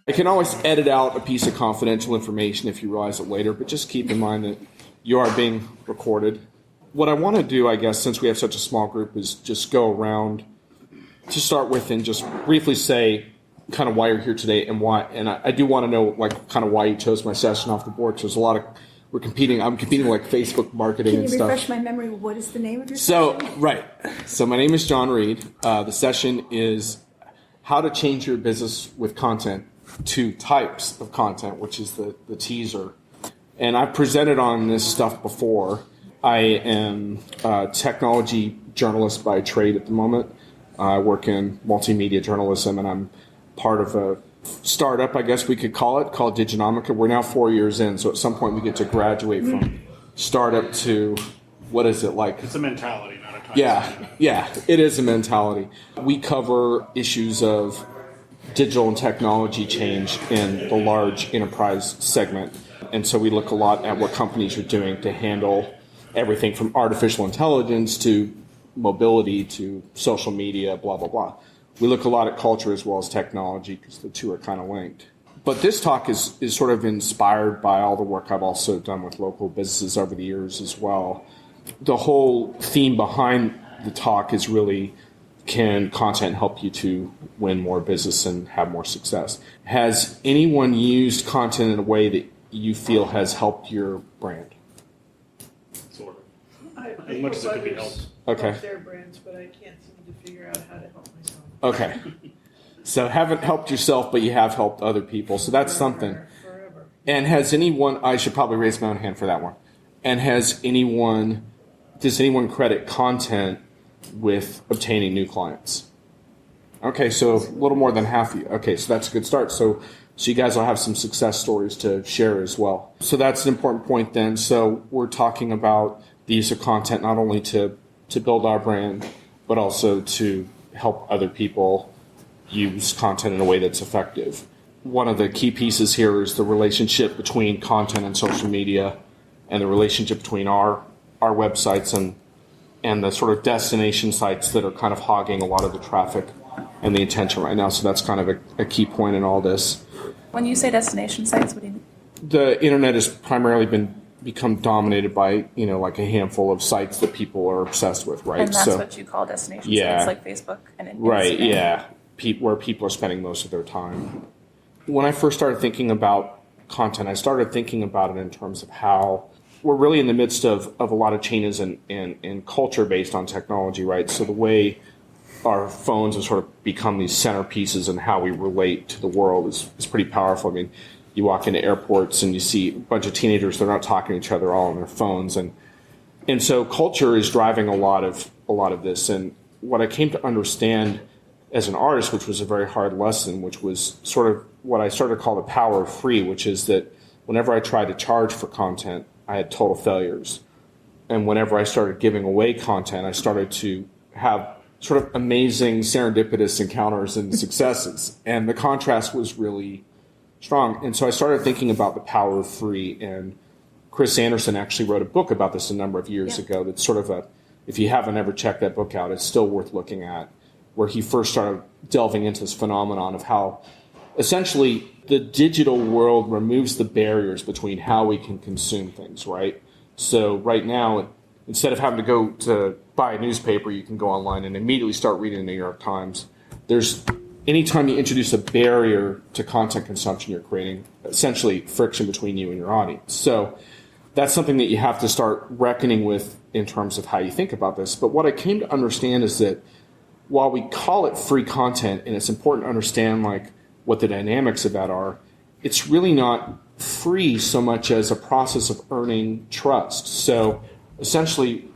I can always edit out a piece of confidential information if you realize it later, but just keep in mind that you are being recorded. What I want to do, I guess, since we have such a small group, is just go around to start with and just briefly say kind of why you're here today and why. And I do want to know, like, kind of why you chose my session off the board. There's a lot of I'm competing like Facebook marketing and stuff. Can you refresh my memory? What is the name of your session? Right. So my name is John Reed. The session is how to change your business with content, 2 types of content, which is the teaser. And I've presented on this stuff before. I am a technology journalist by trade at the moment. I work in multimedia journalism, and I'm part of a startup, I guess we could call it, called Diginomica. We're now 4 years in, so at some point we get to graduate from startup to, what is it like? It's a mentality, not a time. Yeah, it is a mentality. We cover issues of digital and technology change in the large enterprise segment. And so we look a lot at what companies are doing to handle everything from artificial intelligence to mobility to social media, blah, blah, blah. We look a lot at culture as well as technology because the 2 are kind of linked. But this talk is sort of inspired by all the work I've also done with local businesses over the years as well. The whole theme behind the talk is really, can content help you to win more business and have more success? Has anyone used content in a way that you feel has helped your brand? Sort of. As much as it could be helped. Okay. Help their brands, but I can't seem to figure out how to help myself. Okay. So haven't helped yourself, but you have helped other people. So that's something. Forever. And has anyone, I should probably raise my own hand for that one. And does anyone credit content with obtaining new clients? Okay, so a little more than half of you. Okay, so that's a good start. So you guys will have some success stories to share as well. So that's an important point then. So we're talking about the use of content not only to build our brand, but also to help other people use content in a way that's effective. One of the key pieces here is the relationship between content and social media, and the relationship between our websites and the sort of destination sites that are kind of hogging a lot of the traffic and the attention right now. So that's kind of a key point in all this. When you say destination sites, what do you mean? The internet has primarily become dominated by, like a handful of sites that people are obsessed with, right? And that's what you call destination sites, like Facebook and Instagram. Right, yeah. Where people are spending most of their time. When I first started thinking about content, I started thinking about it in terms of how we're really in the midst of a lot of changes in culture based on technology, right? So the way our phones have sort of become these centerpieces in how we relate to the world is pretty powerful. I mean, you walk into airports and you see a bunch of teenagers, they're not talking to each other, all on their phones. And so culture is driving a lot of this. And what I came to understand as an artist, which was a very hard lesson, which was sort of what I started to call the power of free, which is that whenever I tried to charge for content, I had total failures. And whenever I started giving away content, I started to have sort of amazing serendipitous encounters and successes. And the contrast was really strong. And so I started thinking about the power of free. And Chris Anderson actually wrote a book about this a number of years ago. That's sort of if you haven't ever checked that book out, it's still worth looking at, where he first started delving into this phenomenon of how essentially the digital world removes the barriers between how we can consume things, right? So right now, instead of having to go to buy a newspaper, you can go online and immediately start reading the New York Times. Anytime you introduce a barrier to content consumption, you're creating essentially friction between you and your audience. So that's something that you have to start reckoning with in terms of how you think about this. But what I came to understand is that while we call it free content, and it's important to understand like what the dynamics of that are, it's really not free so much as a process of earning trust. So essentially,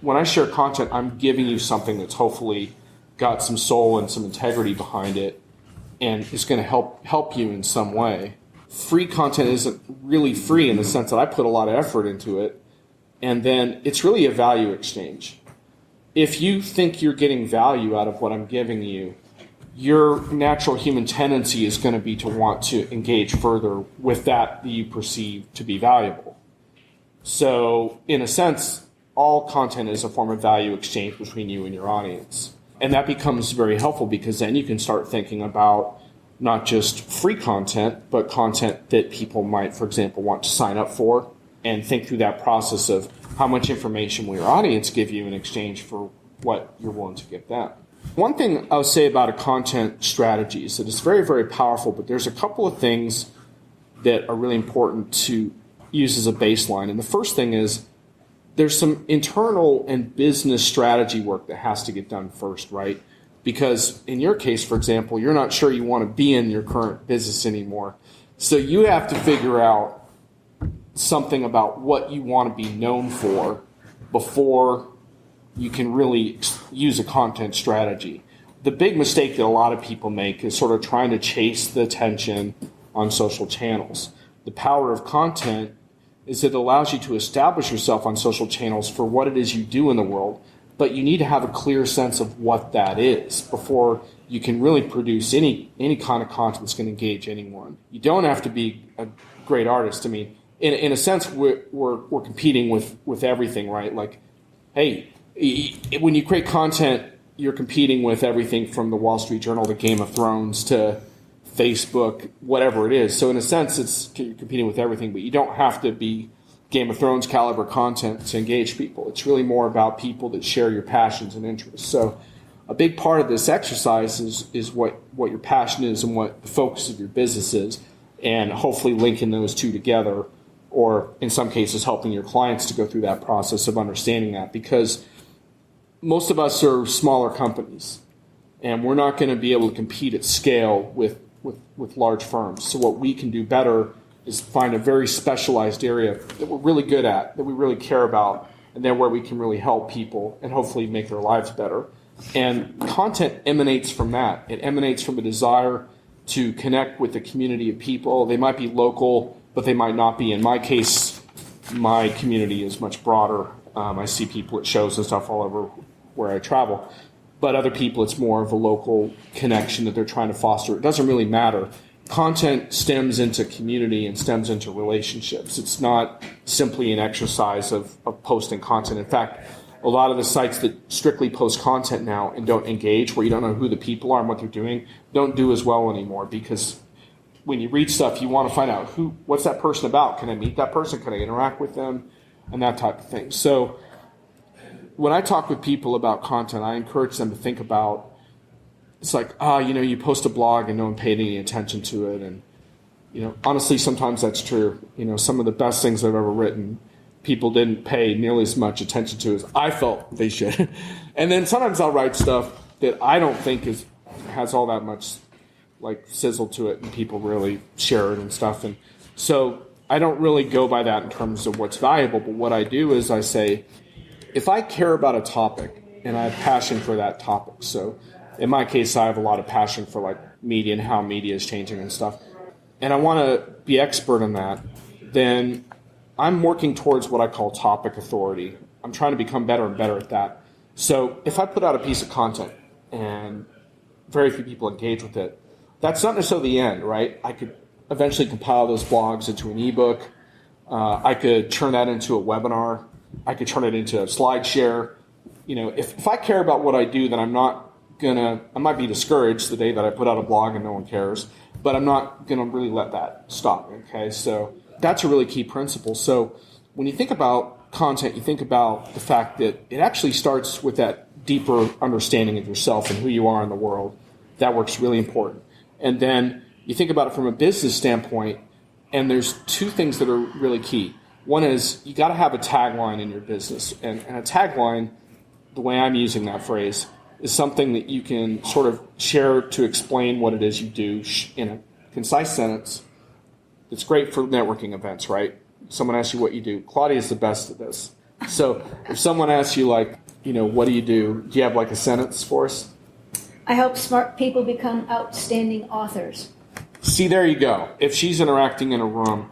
when I share content, I'm giving you something that's hopefully got some soul and some integrity behind it, and is going to help you in some way. Free content isn't really free in the sense that I put a lot of effort into it, and then it's really a value exchange. If you think you're getting value out of what I'm giving you, your natural human tendency is going to be to want to engage further with that you perceive to be valuable. So, in a sense, all content is a form of value exchange between you and your audience. And that becomes very helpful because then you can start thinking about not just free content, but content that people might, for example, want to sign up for, and think through that process of how much information will your audience give you in exchange for what you're willing to give them. One thing I'll say about a content strategy is that it's very, very powerful, but there's a couple of things that are really important to use as a baseline. And the first thing is there's some internal and business strategy work that has to get done first, right? Because in your case, for example, you're not sure you want to be in your current business anymore. So you have to figure out something about what you want to be known for before you can really use a content strategy. The big mistake that a lot of people make is sort of trying to chase the attention on social channels. The power of content is it allows you to establish yourself on social channels for what it is you do in the world, but you need to have a clear sense of what that is before you can really produce any kind of content that's going to engage anyone. You don't have to be a great artist. I mean, in a sense, we're competing with everything, right? Like, hey, when you create content, you're competing with everything from the Wall Street Journal to Game of Thrones to Facebook, whatever it is. So in a sense, you're competing with everything, but you don't have to be Game of Thrones caliber content to engage people. It's really more about people that share your passions and interests. So a big part of this exercise is what your passion is and what the focus of your business is, and hopefully linking those two together, or in some cases helping your clients to go through that process of understanding that, because most of us are smaller companies and we're not going to be able to compete at scale with large firms. So what we can do better is find a very specialized area that we're really good at, that we really care about, and then where we can really help people and hopefully make their lives better. And content emanates from that. It emanates from a desire to connect with a community of people. They might be local, but they might not be. In my case, my community is much broader. I see people at shows and stuff all over where I travel. But other people, it's more of a local connection that they're trying to foster. It doesn't really matter. Content stems into community and stems into relationships. It's not simply an exercise of posting content. In fact, a lot of the sites that strictly post content now and don't engage, where you don't know who the people are and what they're doing, don't do as well anymore, because when you read stuff, you want to find out what's that person about? Can I meet that person? Can I interact with them? And that type of thing. So when I talk with people about content, I encourage them to think about, it's like, you post a blog and no one paid any attention to it. And, honestly, sometimes that's true. Some of the best things I've ever written, people didn't pay nearly as much attention to as I felt they should. And then sometimes I'll write stuff that I don't think has all that much sizzle to it, and people really share it and stuff. And so I don't really go by that in terms of what's valuable, but what I do is I say, if I care about a topic and I have passion for that topic, so in my case, I have a lot of passion for media and how media is changing and stuff, and I want to be expert in that, then I'm working towards what I call topic authority. I'm trying to become better and better at that. So if I put out a piece of content and very few people engage with it, that's not necessarily the end, right? I could eventually compile those blogs into an ebook. I could turn that into a webinar. I could turn it into a SlideShare. If I care about what I do, then I might be discouraged the day that I put out a blog and no one cares, but I'm not going to really let that stop me, okay? So that's a really key principle. So when you think about content, you think about the fact that it actually starts with that deeper understanding of yourself and who you are in the world. That work's really important. And then you think about it from a business standpoint, and there's two things that are really key. One is you got to have a tagline in your business. And a tagline, the way I'm using that phrase, is something that you can sort of share to explain what it is you do in a concise sentence. It's great for networking events, right? Someone asks you what you do. Claudia is the best at this. So if someone asks you, what do? Do you have a sentence for us? I help smart people become outstanding authors. See, there you go. If she's interacting in a room,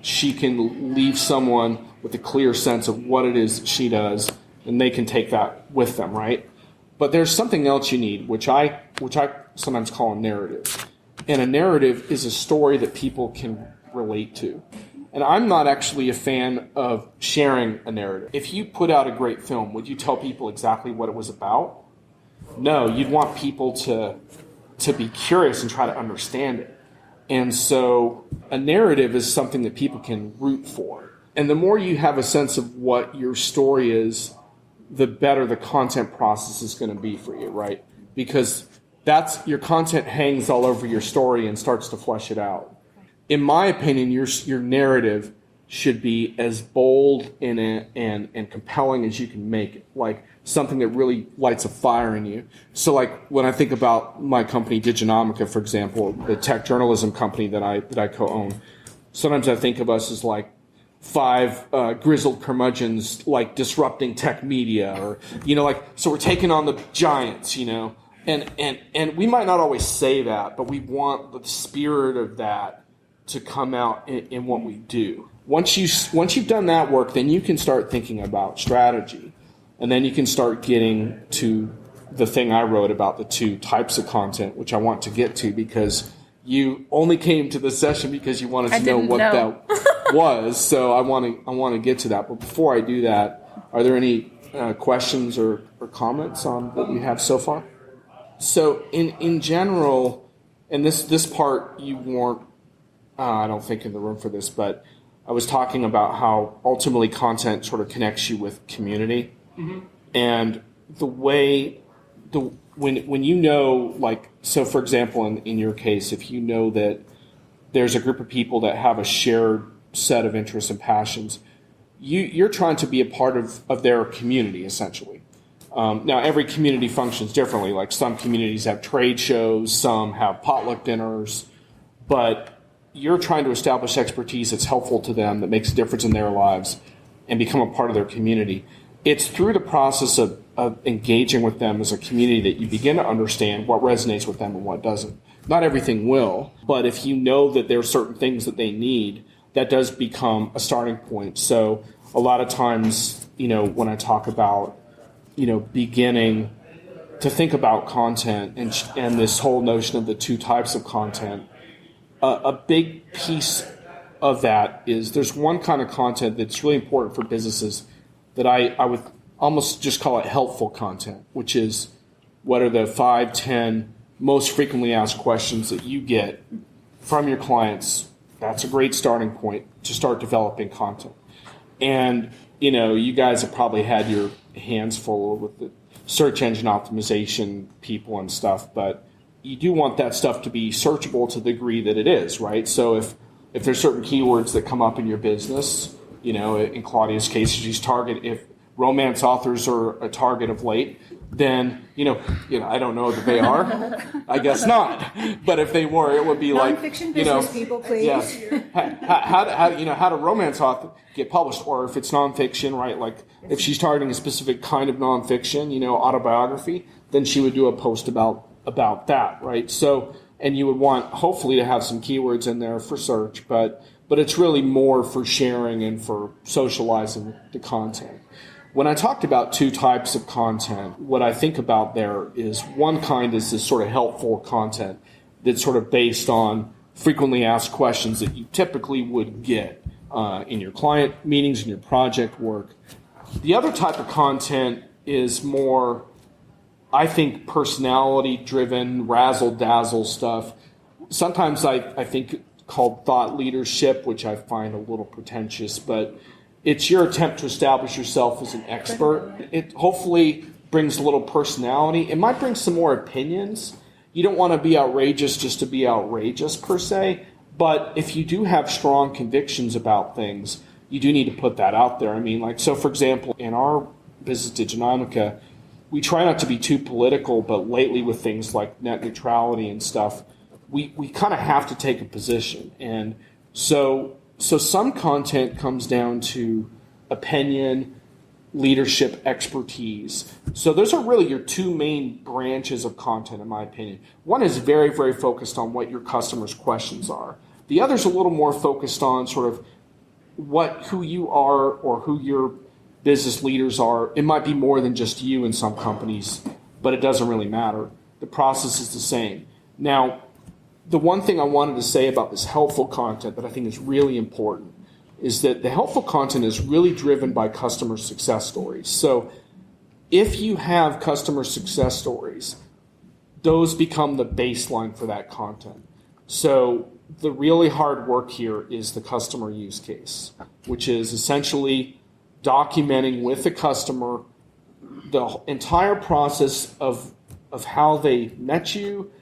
she can leave someone with a clear sense of what it is she does, and they can take that with them, right? But there's something else you need, which I sometimes call a narrative. And a narrative is a story that people can relate to. And I'm not actually a fan of sharing a narrative. If you put out a great film, would you tell people exactly what it was about? No, you'd want people to to be curious and try to understand it. And so a narrative is something that people can root for. And the more you have a sense of what your story is, the better the content process is going to be for you, right? Because that's your content hangs all over your story and starts to flesh it out. In my opinion, your narrative should be as bold and compelling as you can make it, like something that really lights a fire in you. So like when I think about my company, Diginomica, for example, the tech journalism company that I co-own, sometimes I think of us as like 5 grizzled curmudgeons like disrupting tech media, or like, so we're taking on the giants, and we might not always say that, but we want the spirit of that to come out in what we do. Once you've done that work, then you can start thinking about strategy, and then you can start getting to the thing I wrote about the 2 types of content, which I want to get to, because you only came to the session because you wanted to know what that was. So I want to get to that. But before I do that, are there any questions or comments on what you have so far? So in general, and this part you weren't, I don't think, in the room for this, but I was talking about how ultimately content sort of connects you with community. Mm-hmm. And the way, when like, so for example, in your case, if you know that there's a group of people that have a shared set of interests and passions, you're trying to be a part of their community, essentially. Now, every community functions differently. Like some communities have trade shows, some have potluck dinners, but you're trying to establish expertise that's helpful to them, that makes a difference in their lives, and become a part of their community. It's through the process of engaging with them as a community that you begin to understand what resonates with them and what doesn't. Not everything will, but if you know that there are certain things that they need, that does become a starting point. So a lot of times, when I talk about, beginning to think about content and this whole notion of the 2 types of content, a big piece of that is there's one kind of content that's really important for businesses that I would almost just call it helpful content, which is what are the 5, 10 most frequently asked questions that you get from your clients. That's a great starting point to start developing content. And, you guys have probably had your hands full with the search engine optimization people and stuff, but you do want that stuff to be searchable to the degree that it is, right? So if there's certain keywords that come up in your business, in Claudia's case, if romance authors are a target of late, then, I don't know that they are. I guess not. But if they were, it would be like, nonfiction business people, please. Yeah. How do romance author get published? Or if it's nonfiction, right? Like if she's targeting a specific kind of nonfiction, autobiography, then she would do a post about that, right? So, and you would want hopefully to have some keywords in there for search, but it's really more for sharing and for socializing the content. When I talked about 2 types of content, what I think about there is one kind is this sort of helpful content that's sort of based on frequently asked questions that you typically would get in your client meetings, in your project work. The other type of content is more, I think, personality-driven, razzle-dazzle stuff. Sometimes I think called thought leadership, which I find a little pretentious, but it's your attempt to establish yourself as an expert. It hopefully brings a little personality. It might bring some more opinions. You don't want to be outrageous just to be outrageous per se, but if you do have strong convictions about things, you do need to put that out there. I mean, like, so for example, in our business, Diginomica, we try not to be too political, but lately with things like net neutrality and stuff, we kind of have to take a position. And so some content comes down to opinion, leadership, expertise. So those are really your 2 main branches of content, in my opinion. One is very, very focused on what your customers' questions are. The other is a little more focused on sort of who you are or who your business leaders are. It might be more than just you in some companies, but it doesn't really matter. The process is the same. Now, the one thing I wanted to say about this helpful content that I think is really important is that the helpful content is really driven by customer success stories. So if you have customer success stories, those become the baseline for that content. So the really hard work here is the customer use case, which is essentially documenting with the customer the entire process of how they met you,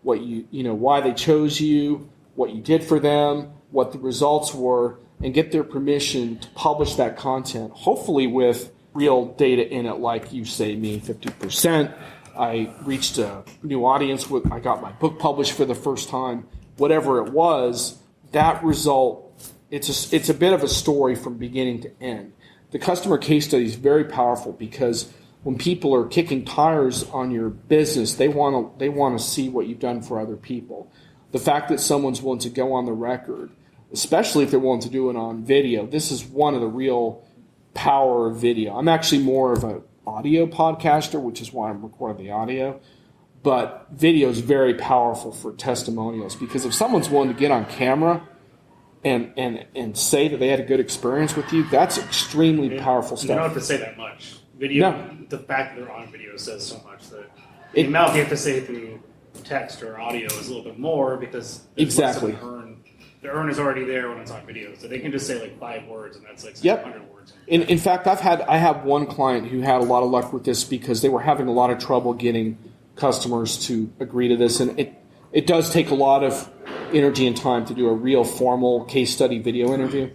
what why they chose you, what you did for them, what the results were, and get their permission to publish that content, hopefully with real data in it, like you say me, 50%. I reached a new audience. I got my book published for the first time. Whatever it was, that result, it's a bit of a story from beginning to end. The customer case study is very powerful because when people are kicking tires on your business, they want to see what you've done for other people. The fact that someone's willing to go on the record, especially if they're willing to do it on video, this is one of the real power of video. I'm actually more of an audio podcaster, which is why I'm recording the audio. But video is very powerful for testimonials because if someone's willing to get on camera and say that they had a good experience with you, that's extremely powerful stuff. You don't have to say that much. Video, the fact that they're on video says so much that the amount you have to say through text or audio is a little bit more because exactly. The earn is already there when it's on video, so they can just say like 5 words and that's like 700 words. In fact, I have one client who had a lot of luck with this because they were having a lot of trouble getting customers to agree to this, and it does take a lot of energy and time to do a real formal case study video interview.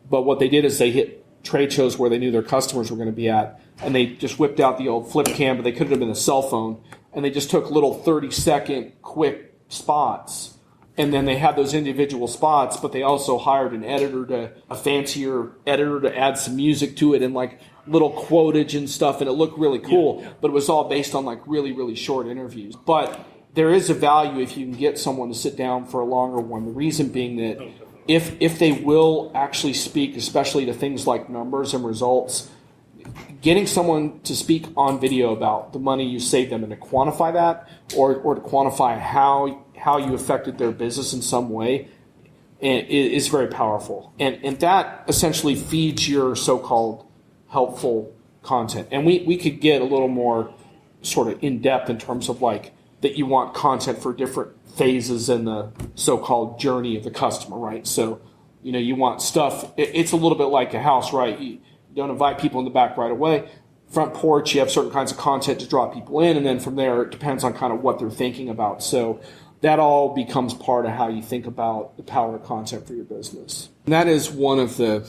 But what they did is they hit trade shows where they knew their customers were going to be at, and they just whipped out the old flip cam, but they could have been a cell phone, and they just took little 30-second quick spots, and then they had those individual spots, but they also hired a fancier editor to add some music to it and like little quotage and stuff, and it looked really cool. Yeah. But it was all based on like really, really short interviews. But there is a value if you can get someone to sit down for a longer one. The reason being that if they will actually speak, especially to things like numbers and results, getting someone to speak on video about the money you saved them and to quantify that or to quantify how you affected their business in some way is very powerful. And that essentially feeds your so-called helpful content. And we could get a little more sort of in-depth in terms of like that you want content for different phases in the so-called journey of the customer, right? So, you want stuff. It's a little bit like a house, right? You don't invite people in the back right away. Front porch, you have certain kinds of content to draw people in, and then from there, it depends on kind of what they're thinking about. So that all becomes part of how you think about the power of content for your business. And that is one of the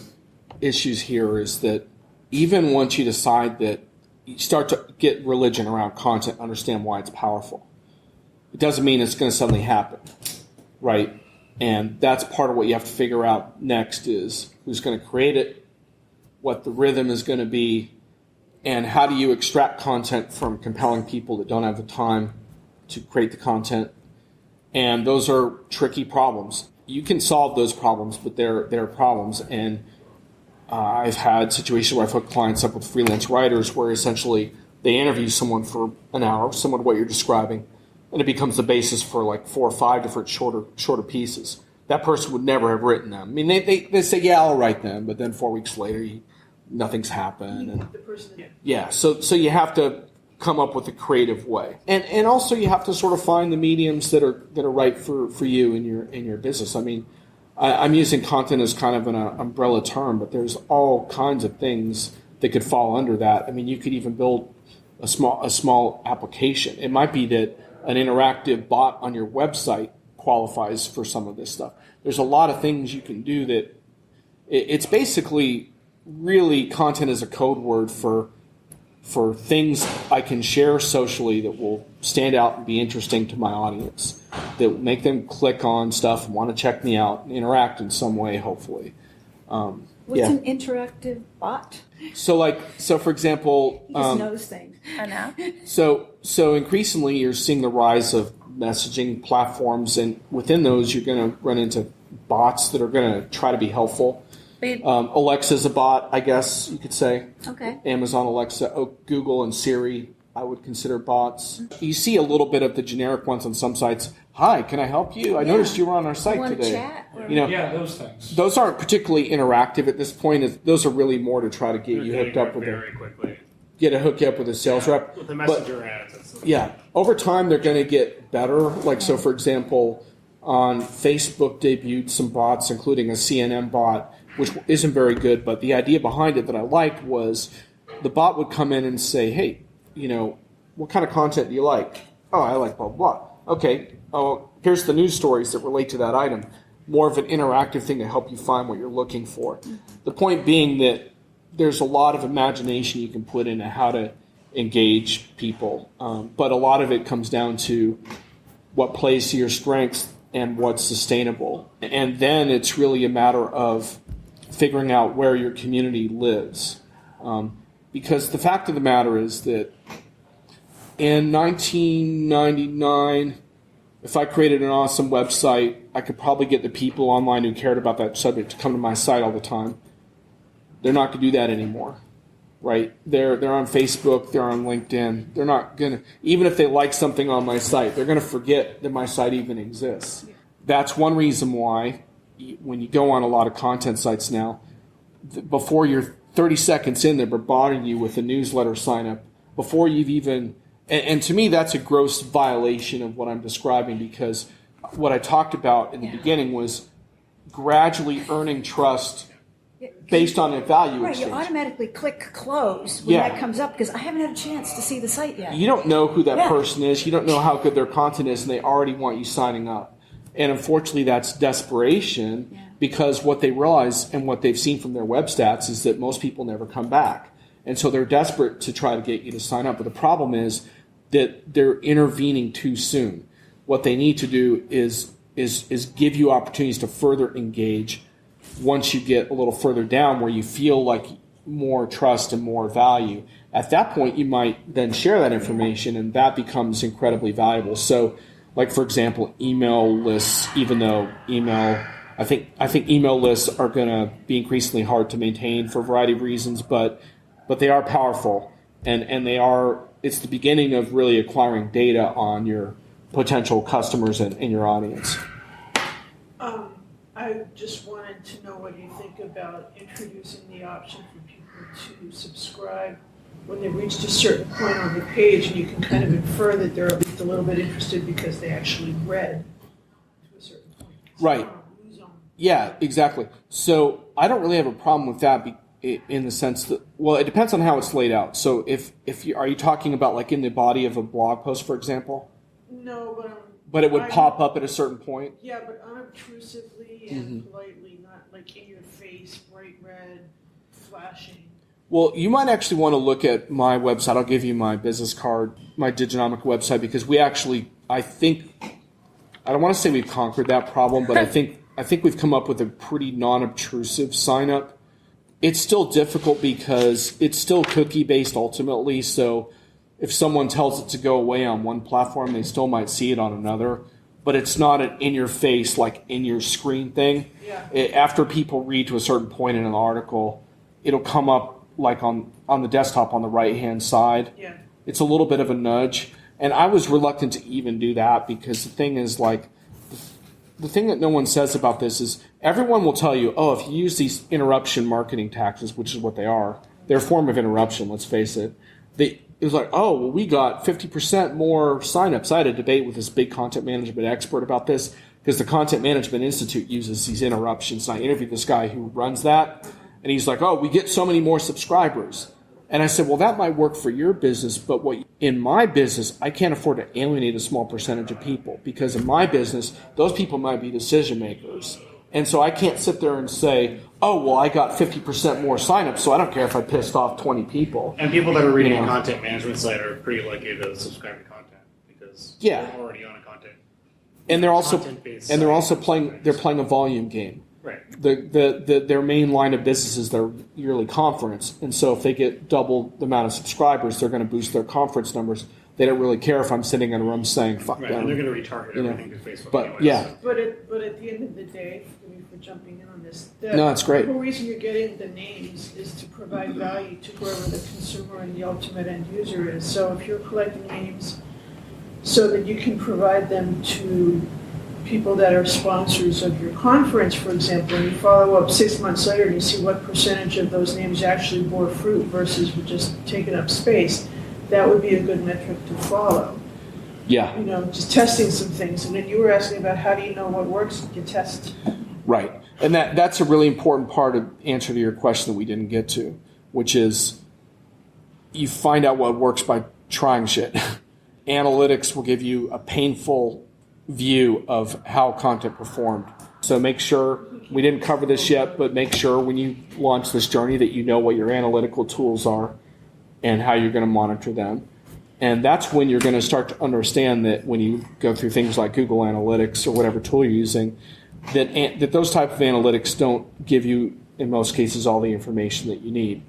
issues here is that even once you decide that you start to get religion around content, understand why it's powerful, it doesn't mean it's going to suddenly happen, right? And that's part of what you have to figure out next is who's going to create it, what the rhythm is going to be, and how do you extract content from compelling people that don't have the time to create the content. And those are tricky problems. You can solve those problems, but they're problems. And I've had situations where I've hooked clients up with freelance writers where essentially they interview someone for an hour, similar to what you're describing, and it becomes the basis for like 4 or 5 different shorter pieces. That person would never have written them. I mean, they say, yeah, I'll write them, but then 4 weeks later, nothing's happened. And the person, yeah, so you have to come up with a creative way, and also you have to sort of find the mediums that are right for you in your business. I mean, I'm using content as kind of an umbrella term, but there's all kinds of things that could fall under that. I mean, you could even build a small application. It might be that an interactive bot on your website qualifies for some of this stuff. There's a lot of things you can do that it's basically really content is a code word for things I can share socially that will stand out and be interesting to my audience, that will make them click on stuff and want to check me out and interact in some way, hopefully. What's an interactive bot? So for example, He just knows things. I know. So increasingly you're seeing the rise of messaging platforms, and within those you're going to run into bots that are going to try to be helpful. Alexa's a bot, I guess you could say. Okay. Amazon Alexa, Google and Siri, I would consider bots. You see a little bit of the generic ones on some sites. Hi, can I help you? I noticed you were on our site today. Chat or... Yeah, those things. Those aren't particularly interactive at this point. Those are really more to try to get you hooked up with very quickly. get a hookup with a sales rep. With the messenger ads. Yeah. Over time, they're going to get better. Like, so for example, on Facebook debuted some bots, including a CNN bot, which isn't very good. But the idea behind it that I liked was the bot would come in and say, hey, what kind of content do you like? Oh, I like blah, blah, blah. Okay. Oh, here's the news stories that relate to that item. More of an interactive thing to help you find what you're looking for. The point being that there's a lot of imagination you can put into how to engage people. But a lot of it comes down to what plays to your strengths and what's sustainable. And then it's really a matter of figuring out where your community lives. Because the fact of the matter is that in 1999, if I created an awesome website, I could probably get the people online who cared about that subject to come to my site all the time. They're not going to do that anymore, right? They're on Facebook, they're on LinkedIn. They're not going to, even if they like something on my site, they're going to forget that my site even exists. That's one reason why when you go on a lot of content sites now, before you're 30 seconds in, they're bombarding you with a newsletter sign up before you've even, and to me that's a gross violation of what I'm describing, because what I talked about in the beginning was gradually earning trust based on a value Right, exchange. you automatically click close when that comes up because I haven't had a chance to see the site yet. You don't know who that person is. You don't know how good their content is, and they already want you signing up. And unfortunately, that's desperation because what they realize and what they've seen from their web stats is that most people never come back. And so they're desperate to try to get you to sign up. But the problem is that they're intervening too soon. What they need to do is give you opportunities to further engage once you get a little further down where you feel like more trust and more value. At that point, you might then share that information, and that becomes incredibly valuable. So, like, for example, email lists, even though I think email lists are going to be increasingly hard to maintain for a variety of reasons, but they are powerful, and it's the beginning of really acquiring data on your potential customers and your audience. I just wanted to know what you think about introducing the option for people to subscribe when they've reached a certain point on the page, and you can kind of infer that they're at least a little bit interested because they actually read to a certain point. So Right. Yeah, exactly. So I don't really have a problem with that in the sense that, well, it depends on how it's laid out. So if you are you talking about like in the body of a blog post, for example? No, but it would pop up at a certain point? Yeah, but unobtrusively and politely, not like in your face, bright red, flashing. Well, you might actually want to look at my website. I'll give you my business card, my Diginomic website, because I don't want to say we've conquered that problem, but I think we've come up with a pretty non-obtrusive sign-up. It's still difficult because it's still cookie-based ultimately, so if someone tells it to go away on one platform, they still might see it on another. But it's not an in-your-face, like in-your-screen thing. Yeah. After people read to a certain point in an article, it'll come up like on the desktop on the right-hand side. Yeah. It's a little bit of a nudge. And I was reluctant to even do that because the thing is, like, the thing that no one says about this is everyone will tell you, oh, if you use these interruption marketing tactics, which is what they are, they're a form of interruption, let's face it. It was like, oh, well, we got 50% more signups. I had a debate with this big content management expert about this because the Content Management Institute uses these interruptions. And I interviewed this guy who runs that, and he's like, oh, we get so many more subscribers. And I said, well, that might work for your business, but in my business, I can't afford to alienate a small percentage of people because in my business, those people might be decision makers. And so I can't sit there and say, oh, well, I got 50% more signups, so I don't care if I pissed off 20 people. And people that are reading a content management site are pretty likely to subscribe to content because they're already on a content. And they're also playing a volume game. Right. Their main line of business is their yearly conference, and so if they get double the amount of subscribers, they're going to boost their conference numbers. They don't really care if I'm sitting in a room saying "fuck them." And they're going to retarget everything to Facebook. But anyways. But at the end of the day, for jumping in on this, no, it's great. The whole reason you're getting the names is to provide value to whoever the consumer and the ultimate end user is. So if you're collecting names so that you can provide them to people that are sponsors of your conference, for example, and you follow up 6 months later and you see what percentage of those names actually bore fruit versus were just taking up space, that would be a good metric to follow. Yeah. You know, just testing some things. And then you were asking about how do you know what works? You test. Right. And that's a really important part of answer to your question that we didn't get to, which is you find out what works by trying shit. Analytics will give you a painful view of how content performed. So make sure, we didn't cover this yet, but make sure when you launch this journey that you know what your analytical tools are and how you're going to monitor them. And that's when you're going to start to understand that when you go through things like Google Analytics or whatever tool you're using, that those type of analytics don't give you, in most cases, all the information that you need.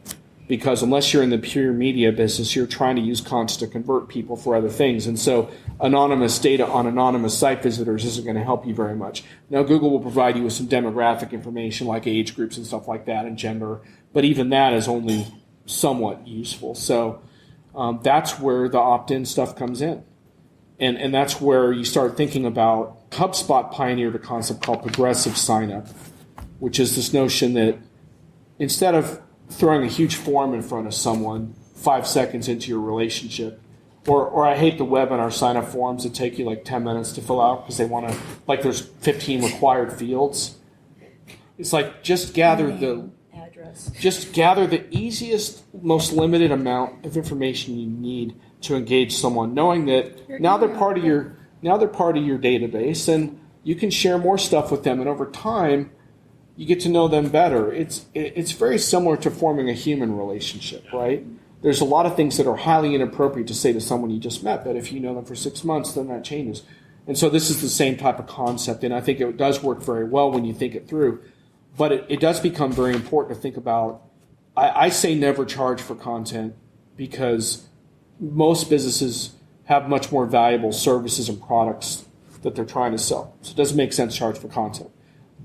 Because unless you're in the pure media business, you're trying to use content to convert people for other things. And so anonymous data on anonymous site visitors isn't going to help you very much. Now, Google will provide you with some demographic information like age groups and stuff like that and gender, but even that is only somewhat useful. So that's where the opt-in stuff comes in. And that's where you start thinking about, HubSpot pioneered a concept called progressive sign-up, which is this notion that instead of throwing a huge form in front of someone 5 seconds into your relationship, or I hate the webinar sign-up forms that take you like 10 minutes to fill out because they want to, like there's 15 required fields. It's like just gather the easiest, most limited amount of information you need to engage someone, knowing that now they're part of your database, and you can share more stuff with them, and over time you get to know them better. It's very similar to forming a human relationship, right? There's a lot of things that are highly inappropriate to say to someone you just met, but if you know them for 6 months, then that changes. And so this is the same type of concept, and I think it does work very well when you think it through. But it does become very important to think about. I say never charge for content because most businesses have much more valuable services and products that they're trying to sell. So it doesn't make sense to charge for content.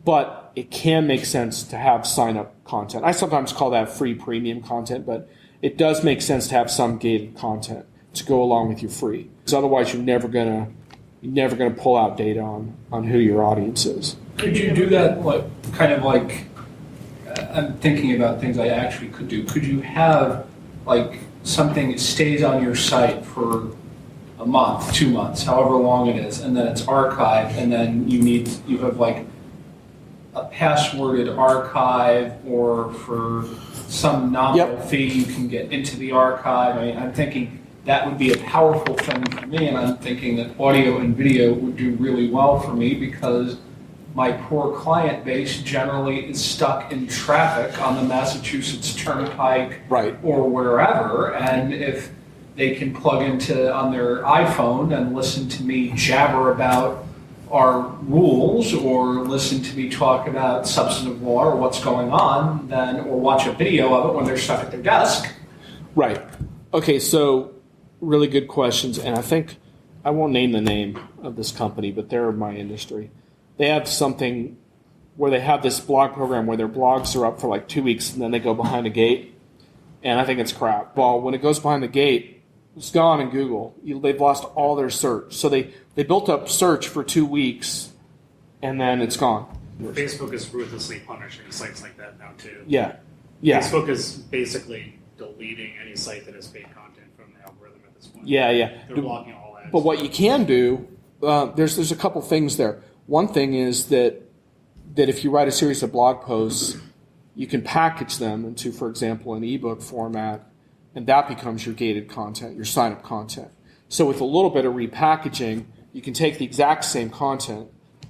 But it can make sense to have sign-up content. I sometimes call that free premium content, but it does make sense to have some gated content to go along with your free. Because otherwise you're never gonna pull out data on who your audience is. Could you do that, I'm thinking about things I actually could do. Could you have something that stays on your site for a month, 2 months, however long it is, and then it's archived, and then you have a passworded archive, or for some nominal fee you can get into the archive? I mean, I'm thinking that would be a powerful thing for me, and I'm thinking that audio and video would do really well for me because my poor client base generally is stuck in traffic on the Massachusetts Turnpike or wherever, and if they can plug into on their iPhone and listen to me jabber about our rules, or listen to me talk about substantive law or what's going on, then, or watch a video of it when they're stuck at their desk. Right. Okay, so really good questions, and I think I won't name the name of this company, but they're in my industry. They have something where they have this blog program where their blogs are up for 2 weeks and then they go behind a gate, and I think it's crap. Well, when it goes behind the gate, it's gone in Google. They've lost all their search. So they built up search for 2 weeks, and then it's gone. Facebook is ruthlessly punishing sites like that now, too. Yeah. Facebook is basically deleting any site that has paid content from the algorithm at this point. Yeah. They're blocking all ads. But what you can do, there's a couple things there. One thing is that if you write a series of blog posts, you can package them into, for example, an ebook format, and that becomes your gated content, your sign-up content. So with a little bit of repackaging, you can take the exact same content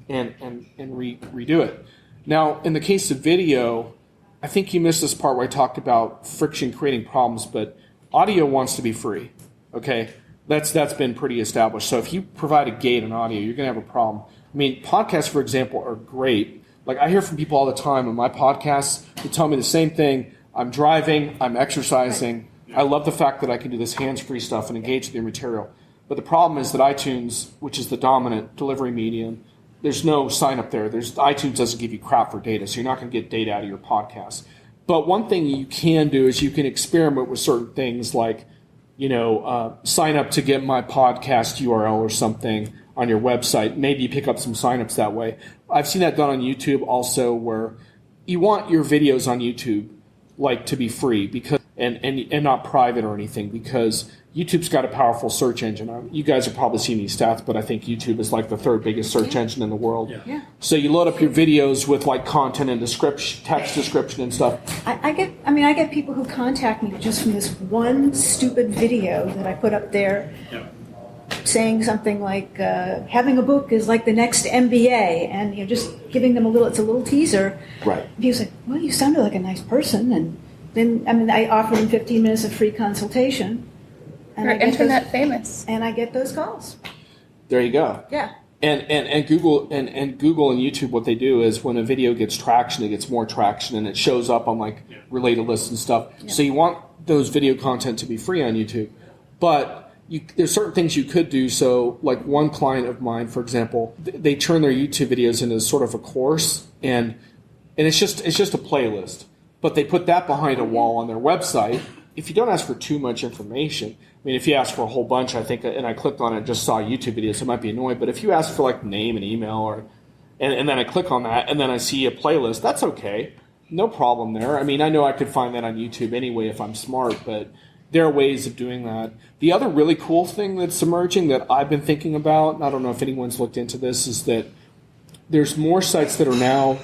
and redo it. Now, in the case of video, I think you missed this part where I talked about friction creating problems, but audio wants to be free, okay? That's been pretty established. So if you provide a gate on audio, you're going to have a problem. I mean, podcasts, for example, are great. I hear from people all the time on my podcasts who tell me the same thing. I'm driving, I'm exercising. I love the fact that I can do this hands-free stuff and engage with your material. But the problem is that iTunes, which is the dominant delivery medium, there's no sign-up there. iTunes doesn't give you crap for data, so you're not going to get data out of your podcast. But one thing you can do is you can experiment with certain things like, sign up to get my podcast URL or something on your website. Maybe you pick up some signups that way. I've seen that done on YouTube also, where you want your videos on YouTube like to be free because and not private or anything, because YouTube's got a powerful search engine. You guys have probably seen these stats, but I think YouTube is like the third biggest search engine in the world. Yeah. So you load up your videos with like content and description, text description and stuff. I get people who contact me just from this one stupid video that I put up there, saying something like having a book is like the next MBA, and just giving them it's a little teaser. Right. And people say, well, you sounded like a nice person, and then I offer them 15 minutes of free consultation. And You're internet famous. And I get those calls. There you go. Yeah. And Google and Google and YouTube, what they do is when a video gets traction, it gets more traction, and it shows up on like related lists and stuff. Yeah. So you want those video content to be free on YouTube, but there's certain things you could do. So like one client of mine, for example, they turn their YouTube videos into sort of a course, and it's just a playlist, but they put that behind a wall on their website. If you don't ask for too much information, I mean, if you ask for a whole bunch, I think, and I clicked on it and just saw YouTube videos, it might be annoying. But if you ask for like name and email, and then I click on that, and then I see a playlist, that's okay. No problem there. I mean, I know I could find that on YouTube anyway if I'm smart, but there are ways of doing that. The other really cool thing that's emerging that I've been thinking about, and I don't know if anyone's looked into this, is that there's more sites that are now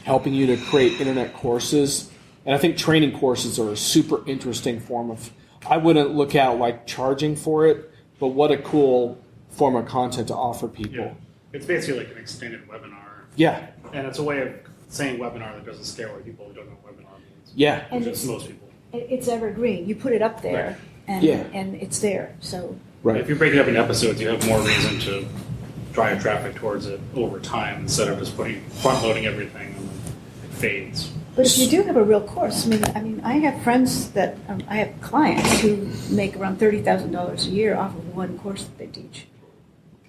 helping you to create internet courses. And I think training courses are a super interesting form of, I wouldn't look at like charging for it, but what a cool form of content to offer people. Yeah. It's basically like an extended webinar. Yeah. And it's a way of saying webinar that doesn't scare away people who don't know what webinar means. Yeah. Which is most people. It's evergreen. You put it up there, and it's there. So Right. If you break it up in episodes, you have more reason to drive traffic towards it over time instead of just front loading everything and then it fades. But if you do have a real course, I mean, I have friends that I have clients who make around $30,000 a year off of one course that they teach.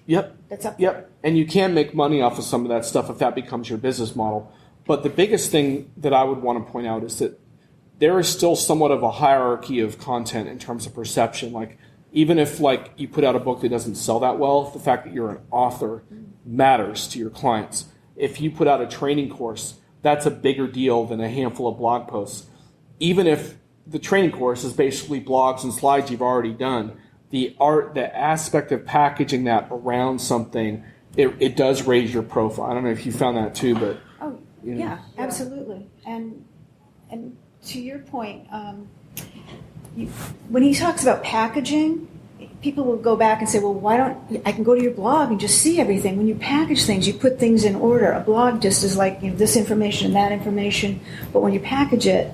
Yep. That's up there. Yep. And you can make money off of some of that stuff if that becomes your business model. But the biggest thing that I would want to point out is that there is still somewhat of a hierarchy of content in terms of perception. Like, even if like you put out a book that doesn't sell that well, the fact that you're an author matters to your clients. If you put out a training course, that's a bigger deal than a handful of blog posts. Even if the training course is basically blogs and slides you've already done, the aspect of packaging that around something, it does raise your profile. I don't know if you found that too, but Yeah, absolutely. And to your point, when he talks about packaging, people will go back and say, well, why don't I can go to your blog and just see everything. When you package things, you put things in order. A blog just is like this information and that information. But when you package it,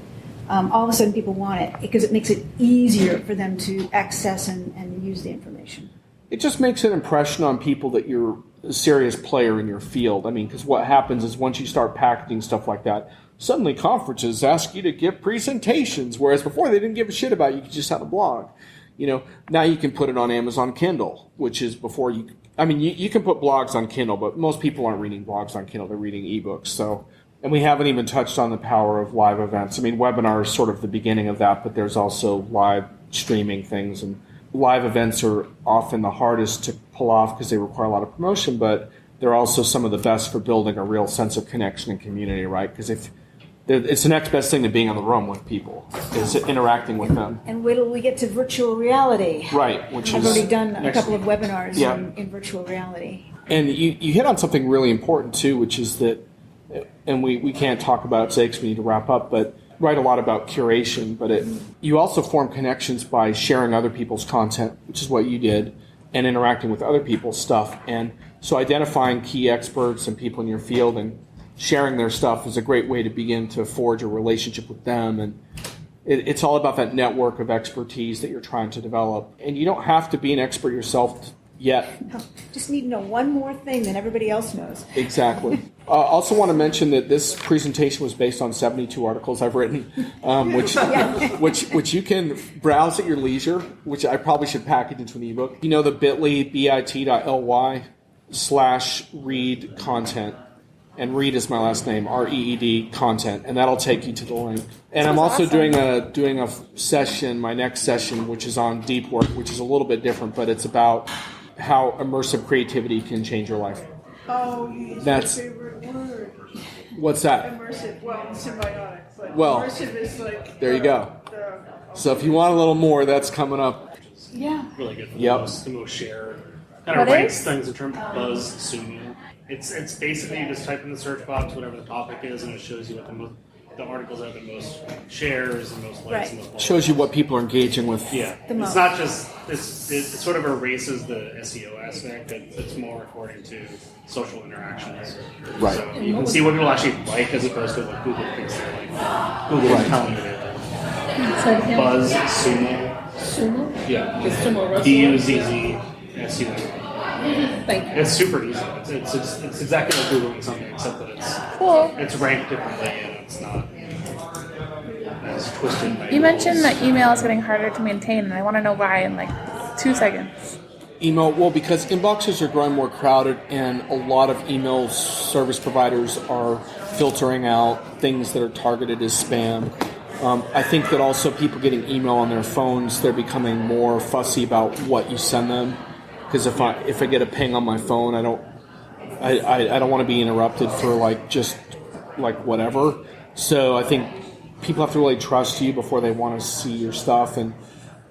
all of a sudden people want it because it makes it easier for them to access and use the information. it just makes an impression on people that you're a serious player in your field. I mean, because what happens is once you start packaging stuff like that, suddenly conferences ask you to give presentations, whereas before they didn't give a shit about you. You just had a blog. You know, now you can put it on Amazon Kindle, which is before you. I mean, you can put blogs on Kindle, but most people aren't reading blogs on Kindle; they're reading ebooks. So, and we haven't even touched on the power of live events. I mean, webinars is sort of the beginning of that, but there's also live streaming things, and live events are often the hardest to pull off because they require a lot of promotion, but they're also some of the best for building a real sense of connection and community, right? Because if it's the next best thing to being in the room with people, is interacting with them. And wait till we get to virtual reality. Right, which I've is already done a couple of webinars Yeah. in virtual reality. And you hit on something really important too, which is that, and we can't talk about it today because we need to wrap up, but write a lot about curation, but you also form connections by sharing other people's content, which is what you did, and interacting with other people's stuff. And so identifying key experts and people in your field and sharing their stuff is a great way to begin to forge a relationship with them. And it's all about that network of expertise that you're trying to develop. And you don't have to be an expert yourself yet. No, just need to know one more thing than everybody else knows. Exactly. Also want to mention that this presentation was based on 72 articles I've written, which you can browse at your leisure, which I probably should package into an ebook. You know the bit.ly/read content. And Reed is my last name, REED content, and that'll take you to the link. And I'm also doing a session, my next session, which is on deep work, which is a little bit different, but it's about how immersive creativity can change your life. Oh, you used That's- my favorite word. What's that? Immersive. Well, symbiotic. But Well, immersive is like. there you go. So if you want a little more, that's coming up. Yeah. Really good for Yep. the most shared. Kind What of ranks is? things in terms of buzz, sumo. It's basically you just type in the search box whatever the topic is, and it shows you what the articles that have the most shares and most likes and most followers. Shows you what people are engaging with. Yeah, The it's most. not just it sort of erases the SEO aspect. It's more according to social interactions. Right. So you can see what people actually like as opposed to what Google thinks they like. Google is telling you they like. Buzz, sumo. Sumo? Yeah. Is sumo wrestling? B-U-Z-Z, S-U-M. Thank you. It's super easy. It's exactly like Googling something, except that Cool. it's ranked differently and it's not as twisted. By You mentioned that email is getting harder to maintain, and I want to know why in like 2 seconds. Email, well, because inboxes are growing more crowded and a lot of email service providers are filtering out things that are targeted as spam. I think that also people getting email on their phones, they're becoming more fussy about what you send them. Because if I get a ping on my phone, I don't want to be interrupted for just whatever. So I think people have to really trust you before they want to see your stuff, and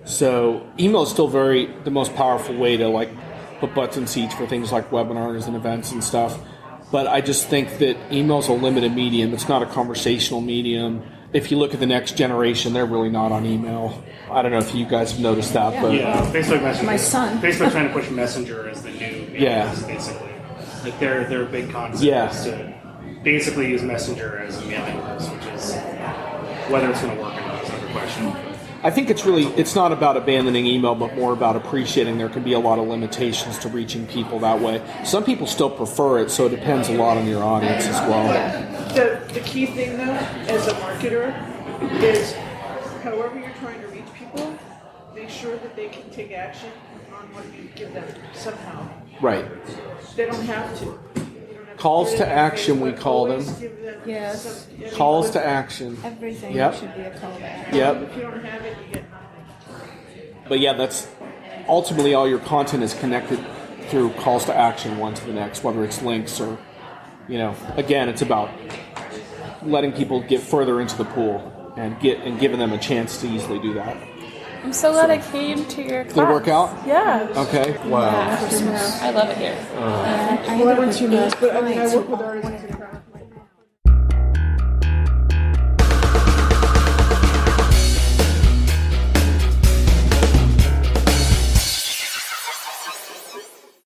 so email is still the most powerful way to put butts in seats for things like webinars and events and stuff. But I just think that email is a limited medium. It's not a conversational medium. If you look at the next generation, they're really not on email. I don't know if you guys have noticed that, but Yeah, Facebook Messenger. My son. Facebook's trying to push Messenger as the new emails, basically. Like their big concept is to basically use Messenger as a mailing list, which is whether it's going to work or not is another question. I think it's not about abandoning email, but more about appreciating there can be a lot of limitations to reaching people that way. Some people still prefer it, so it depends a lot on your audience as well. The key thing, though, as a marketer, is however you're trying to reach people, make sure that they can take action on what you give them somehow. Right. They don't have to. You don't have Calls put it to in your action, we Facebook, call always them. give them Yes. Calls to action. Everything Yep. should be a call to action. Yep. If you don't have it, you get nothing. But yeah, that's ultimately all your content is connected through calls to action one to the next, whether it's links or, again, it's about letting people get further into the pool and giving them a chance to easily do that. I'm so glad I came to your class. Did it work out? Yeah. Okay. Wow. I love it here. I Well, I went to UMass, but I work with artists.